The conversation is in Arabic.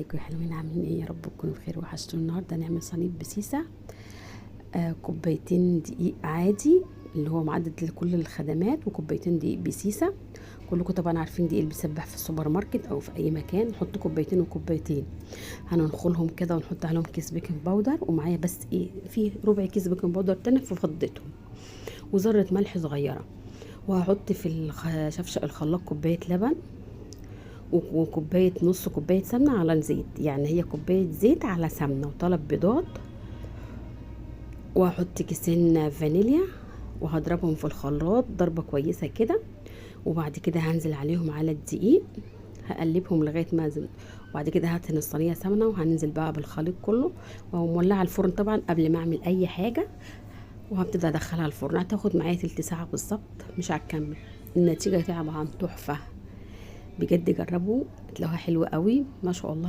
ازيكم يا حلوين، عاملين ايه؟ يا رب تكونوا بخير. وحشتونا. النهارده هنعمل صينيه بسيسه. كوبايتين دقيق عادي اللي هو معدل لكل الخدمات، وكوبايتين دقيق بسيسه. كلكم طبعا عارفين دقيق اللي بيسبح في السوبر ماركت او في اي مكان. نحط كوبايتين وكوبايتين، هننخلهم كده ونحط عليهم كيس بيكنج باودر، ومعايا بس ايه، في ربع كيس بيكنج باودر تاني في فضتهم، وذره ملح صغيره. وهحط في شفشق الخلاط كوبايه لبن، وكوبايه نص كوبايه سمنه على زيت، يعني هي كوبايه زيت على سمنه، وثلاث بيضات، وهحط كيسين فانيليا، وهضربهم في الخلاط ضربه كويسه كده. وبعد كده هنزل عليهم على الدقيق، هقلبهم لغايه ما زل. وبعد كده هدهن الصينيه سمنه، وهننزل بقى بالخليط كله، ومولعه الفرن طبعا قبل ما اعمل اي حاجه. وهبتدي ادخلها الفرن، هتاخد معايا تلت ساعه بالظبط، مش هتكمل. النتيجه طبعا تحفه بجد، جربوا، هتلاقوها حلوه قوي ما شاء الله.